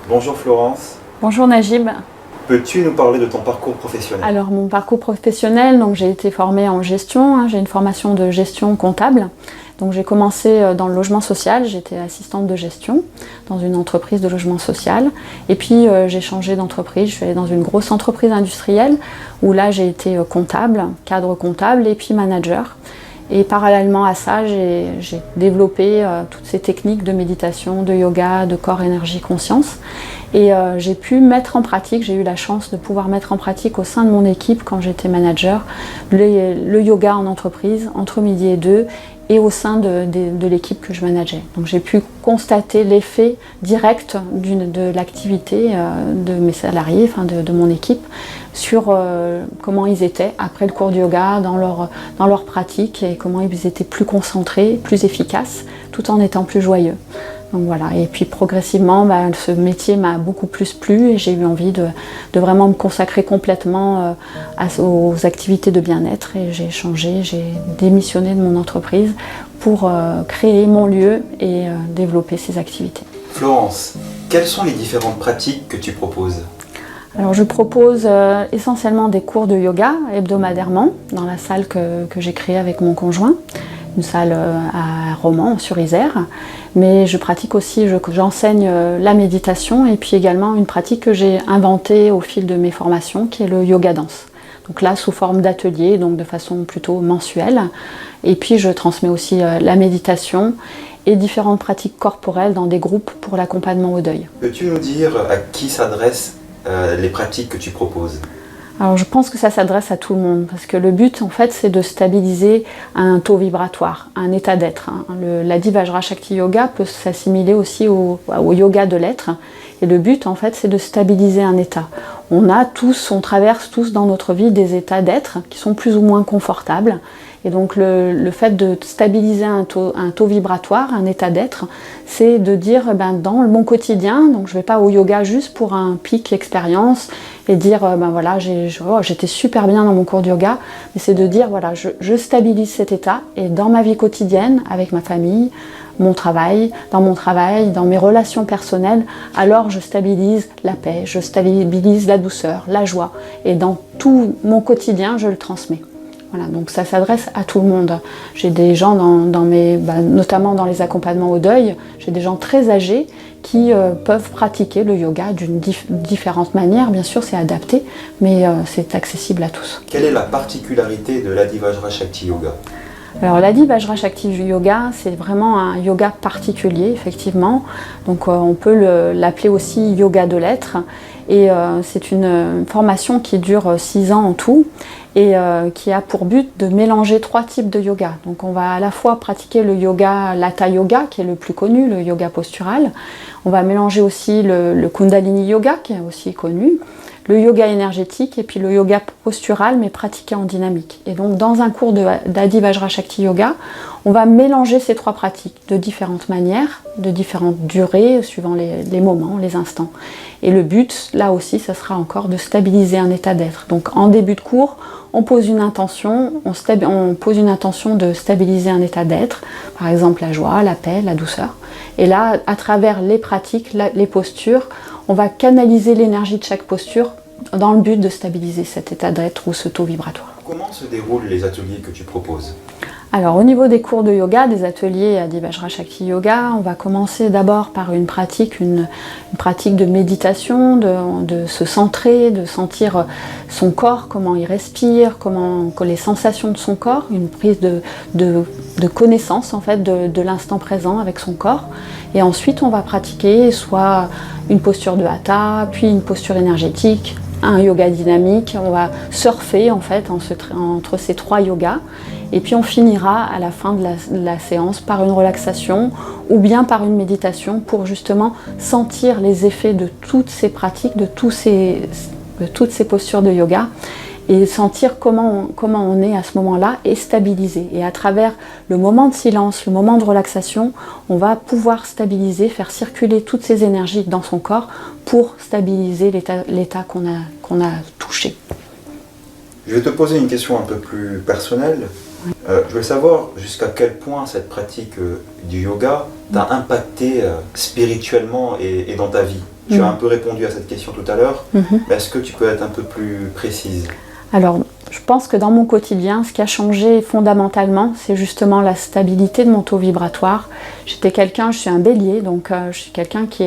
Bonjour Florence, Bonjour Najib. peux-tu nous parler de ton parcours professionnel? Alors mon parcours professionnel, donc j'ai été formée en gestion, j'ai une formation de gestion comptable. Donc j'ai commencé dans le logement social, j'étais assistante de gestion dans une entreprise de logement social. Et puis j'ai changé d'entreprise, je suis allée dans une grosse entreprise industrielle où là j'ai été comptable, cadre comptable et puis manager. Et parallèlement à ça, j'ai développé toutes ces techniques de méditation, de yoga, de corps, énergie, conscience. Et j'ai pu mettre en pratique, j'ai eu la chance de pouvoir mettre en pratique au sein de mon équipe quand j'étais manager, le yoga en entreprise, entre midi et deux, et au sein de l'équipe que je manageais. Donc j'ai pu constater l'effet direct de l'activité de mes salariés, enfin de mon équipe, sur comment ils étaient après le cours de yoga, dans leur pratique, et comment ils étaient plus concentrés, plus efficaces, tout en étant plus joyeux. Donc voilà, et puis progressivement, ce métier m'a beaucoup plus plu et j'ai eu envie de vraiment me consacrer complètement aux activités de bien-être, et j'ai changé, j'ai démissionné de mon entreprise pour créer mon lieu et développer ces activités. Florence, quelles sont les différentes pratiques que tu proposes? Alors je propose essentiellement des cours de yoga hebdomadairement dans la salle que j'ai créée avec mon conjoint, une salle à Romans sur Isère, mais je pratique aussi, j'enseigne la méditation et puis également une pratique que j'ai inventée au fil de mes formations qui est le yoga danse. Donc là sous forme d'atelier, donc de façon plutôt mensuelle, et puis je transmets aussi la méditation et différentes pratiques corporelles dans des groupes pour l'accompagnement au deuil. Peux-tu nous dire à qui s'adressent les pratiques que tu proposes? Alors je pense que ça s'adresse à tout le monde parce que le but en fait c'est de stabiliser un taux vibratoire, un état d'être. L'Adi Vajra Shakti Yoga peut s'assimiler aussi au yoga de l'être, et le but en fait c'est de stabiliser un état. On traverse tous dans notre vie des états d'être qui sont plus ou moins confortables, et donc le fait de stabiliser un taux vibratoire, un état d'être, c'est de dire dans mon quotidien, donc je ne vais pas au yoga juste pour un pic expérience et dire voilà j'étais super bien dans mon cours de yoga, mais c'est de dire voilà je stabilise cet état, et dans ma vie quotidienne avec ma famille, dans mes relations personnelles, alors je stabilise la paix, je stabilise la douceur, la joie, et dans tout mon quotidien je le transmets. Voilà, donc ça s'adresse à tout le monde. J'ai des gens notamment dans les accompagnements au deuil, j'ai des gens très âgés qui peuvent pratiquer le yoga d'une différente manière. Bien sûr, c'est adapté, mais c'est accessible à tous. Quelle est la particularité de l'Adi Vajra Shakti Yoga? Alors l'Adi Vajra Shakti Yoga, c'est vraiment un yoga particulier, effectivement. Donc on peut l'appeler aussi yoga de l'être. Et c'est une formation qui dure 6 ans en tout, et qui a pour but de mélanger 3 types de yoga. Donc on va à la fois pratiquer le yoga Hatha Yoga, qui est le plus connu, le yoga postural. On va mélanger aussi le Kundalini Yoga, qui est aussi connu, le yoga énergétique, et puis le yoga postural, mais pratiqué en dynamique. Et donc dans un cours d'Adi Vajra Shakti Yoga, on va mélanger ces 3 pratiques de différentes manières, de différentes durées, suivant les moments, les instants. Et le but, là aussi, ça sera encore de stabiliser un état d'être. Donc en début de cours, on pose une intention, de stabiliser un état d'être, par exemple la joie, la paix, la douceur. Et là, à travers les pratiques, les postures, on va canaliser l'énergie de chaque posture dans le but de stabiliser cet état d'être ou ce taux vibratoire. Comment se déroulent les ateliers que tu proposes? Alors au niveau des cours de yoga, des ateliers Adi Vajra Shakti Yoga, on va commencer d'abord par une pratique de méditation, de se centrer, de sentir son corps, comment il respire, les sensations de son corps, une prise de connaissance en fait de l'instant présent avec son corps. Et ensuite on va pratiquer soit une posture de Hatha, puis une posture énergétique, un yoga dynamique. On va surfer en fait entre ces 3 yogas. Et puis on finira à la fin de la séance par une relaxation ou bien par une méditation pour justement sentir les effets de toutes ces pratiques, de toutes ces postures de yoga, et sentir comment on est à ce moment-là et stabiliser. Et à travers le moment de silence, le moment de relaxation, on va pouvoir stabiliser, faire circuler toutes ces énergies dans son corps pour stabiliser l'état qu'on a touché. Je vais te poser une question un peu plus personnelle. Je veux savoir jusqu'à quel point cette pratique du yoga t'a impacté spirituellement et dans ta vie. Tu as un peu répondu à cette question tout à l'heure, mais est-ce que tu peux être un peu plus précise? Alors, je pense que dans mon quotidien, ce qui a changé fondamentalement, c'est justement la stabilité de mon taux vibratoire. Je suis un bélier, donc je suis quelqu'un qui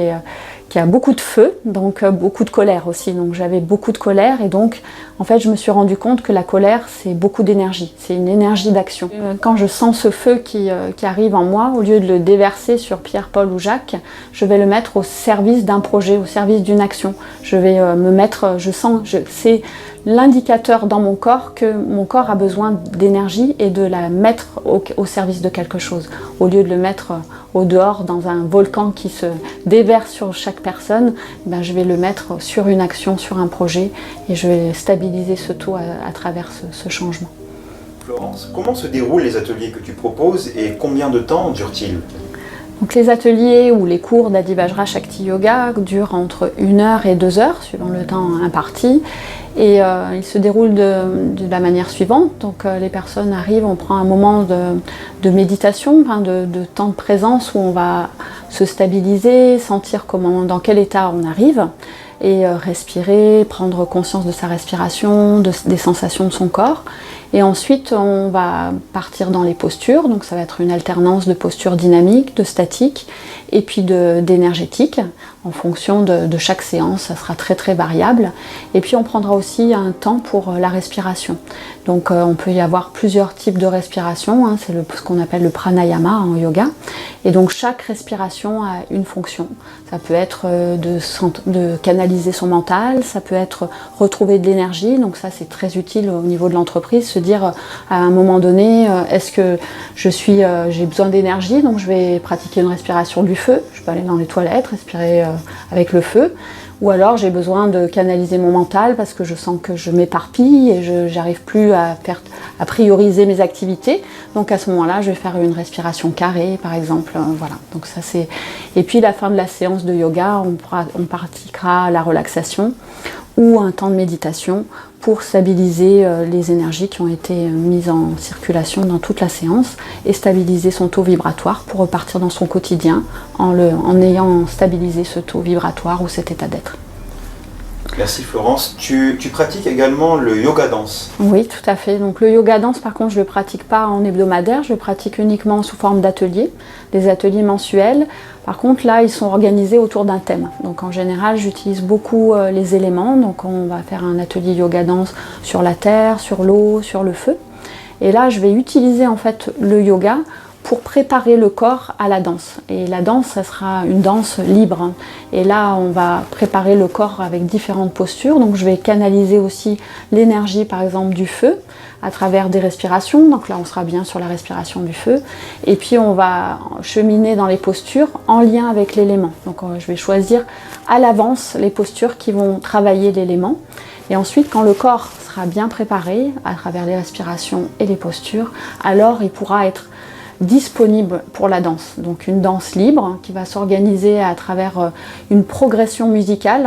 a beaucoup de feu, donc beaucoup de colère aussi. Donc j'avais beaucoup de colère et donc en fait je me suis rendu compte que la colère c'est beaucoup d'énergie, c'est une énergie d'action. Quand je sens ce feu qui arrive en moi, au lieu de le déverser sur Pierre, Paul ou Jacques, je vais le mettre au service d'un projet, au service d'une action. Je vais me mettre, c'est l'indicateur dans mon corps que mon corps a besoin d'énergie et de la mettre au service de quelque chose. Au lieu de le mettre au dehors dans un volcan qui se déverse sur chaque personne, ben je vais le mettre sur une action, sur un projet et je vais stabiliser ce taux à travers ce changement. Florence, comment se déroulent les ateliers que tu proposes et combien de temps durent-ils? Donc les ateliers ou les cours d'Adi Vajra Shakti Yoga durent entre 1 heure et 2 heures, suivant le temps imparti. Et ils se déroulent de la manière suivante. Donc les personnes arrivent, on prend un moment de méditation, de temps de présence où on va se stabiliser, sentir dans quel état on arrive. Et respirer, prendre conscience de sa respiration, des sensations de son corps. Et ensuite, on va partir dans les postures. Donc ça va être une alternance de postures dynamiques, de statiques et puis d'énergétiques. En fonction de chaque séance, ça sera très très variable. Et puis on prendra aussi un temps pour la respiration. Donc on peut y avoir plusieurs types de respiration. C'est ce qu'on appelle le pranayama en yoga. Et donc chaque respiration a une fonction. Ça peut être de canaliser son mental, ça peut être retrouver de l'énergie. Donc ça c'est très utile au niveau de l'entreprise, se dire à un moment donné, est-ce que j'ai besoin d'énergie, donc je vais pratiquer une respiration du feu. Je peux aller dans les toilettes, respirer avec le feu. Ou alors j'ai besoin de canaliser mon mental parce que je sens que je m'éparpille et je n'arrive plus à prioriser mes activités. Donc à ce moment-là, je vais faire une respiration carrée, par exemple. Voilà. Donc ça c'est. Et puis la fin de la séance de yoga, on pratiquera la relaxation ou un temps de méditation pour stabiliser les énergies qui ont été mises en circulation dans toute la séance et stabiliser son taux vibratoire pour repartir dans son quotidien en ayant stabilisé ce taux vibratoire ou cet état d'être. Merci Florence. Tu pratiques également le yoga danse. Oui, tout à fait. Donc le yoga danse, par contre, je ne le pratique pas en hebdomadaire, je le pratique uniquement sous forme d'ateliers, des ateliers mensuels. Par contre, là, ils sont organisés autour d'un thème. Donc en général, j'utilise beaucoup les éléments. Donc on va faire un atelier yoga danse sur la terre, sur l'eau, sur le feu. Et là, je vais utiliser en fait le yoga pour préparer le corps à la danse. Et la danse, ça sera une danse libre. Et là, on va préparer le corps avec différentes postures. Donc je vais canaliser aussi l'énergie, par exemple, du feu à travers des respirations. Donc là, on sera bien sur la respiration du feu. Et puis, on va cheminer dans les postures en lien avec l'élément. Donc je vais choisir à l'avance les postures qui vont travailler l'élément. Et ensuite, quand le corps sera bien préparé à travers les respirations et les postures, alors il pourra être disponible pour la danse. Donc une danse libre qui va s'organiser à travers une progression musicale,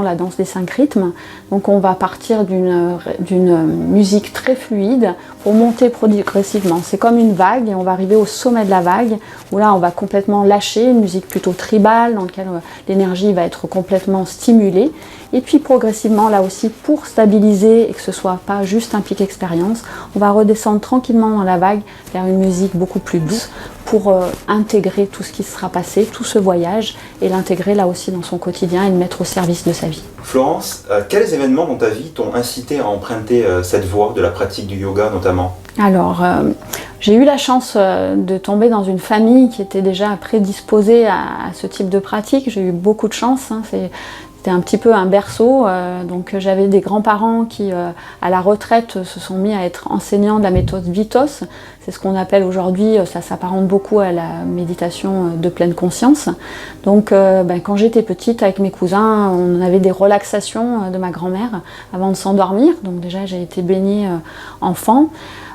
la danse des 5 rythmes. Donc on va partir d'une musique très fluide pour monter progressivement. C'est comme une vague et on va arriver au sommet de la vague où là on va complètement lâcher, une musique plutôt tribale dans laquelle l'énergie va être complètement stimulée. Et puis progressivement là aussi pour stabiliser et que ce soit pas juste un pic expérience, on va redescendre tranquillement dans la vague vers une musique beaucoup plus douce pour intégrer tout ce qui sera passé, tout ce voyage et l'intégrer là aussi dans son quotidien et le mettre au service de sa vie. Florence, quels événements dans ta vie t'ont incité à emprunter cette voie de la pratique du yoga notamment? Alors, j'ai eu la chance de tomber dans une famille qui était déjà prédisposée à ce type de pratique. J'ai eu beaucoup de chance, C'était un petit peu un berceau, donc j'avais des grands-parents qui, à la retraite, se sont mis à être enseignants de la méthode Vitos. C'est ce qu'on appelle aujourd'hui, ça s'apparente beaucoup à la méditation de pleine conscience. Donc quand j'étais petite avec mes cousins, on avait des relaxations de ma grand-mère avant de s'endormir. Donc déjà j'ai été baignée enfant.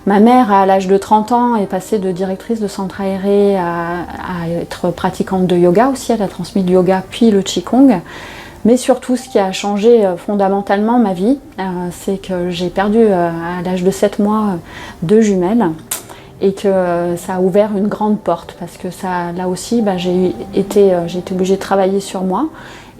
Ma mère, à l'âge de 30 ans, est passée de directrice de centre aéré à être pratiquante de yoga aussi. Elle a transmis le yoga puis le qigong. Mais surtout, ce qui a changé fondamentalement ma vie, c'est que j'ai perdu à l'âge de 7 mois 2 jumelles et que ça a ouvert une grande porte parce que ça, là aussi, j'ai été obligée de travailler sur moi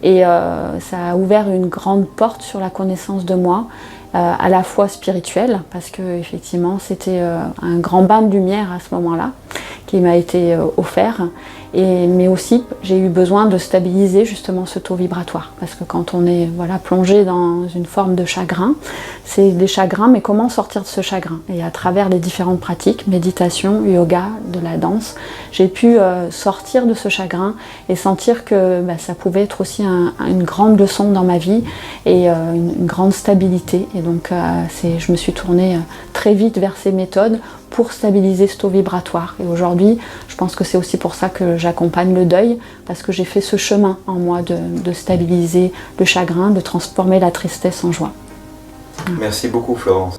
Et ça a ouvert une grande porte sur la connaissance de moi, à la fois spirituelle, parce que effectivement c'était un grand bain de lumière à ce moment-là qui m'a été offert, mais aussi j'ai eu besoin de stabiliser justement ce taux vibratoire, parce que quand on est plongé dans une forme de chagrin, c'est des chagrins, mais comment sortir de ce chagrin? Et à travers les différentes pratiques, méditation, yoga, de la danse, j'ai pu sortir de ce chagrin et sentir que ça pouvait être aussi une grande leçon dans ma vie et une grande stabilité. Et donc je me suis tournée très vite vers ces méthodes pour stabiliser ce taux vibratoire. Et aujourd'hui, je pense que c'est aussi pour ça que j'accompagne le deuil, parce que j'ai fait ce chemin en moi de stabiliser le chagrin, de transformer la tristesse en joie. Merci beaucoup Florence.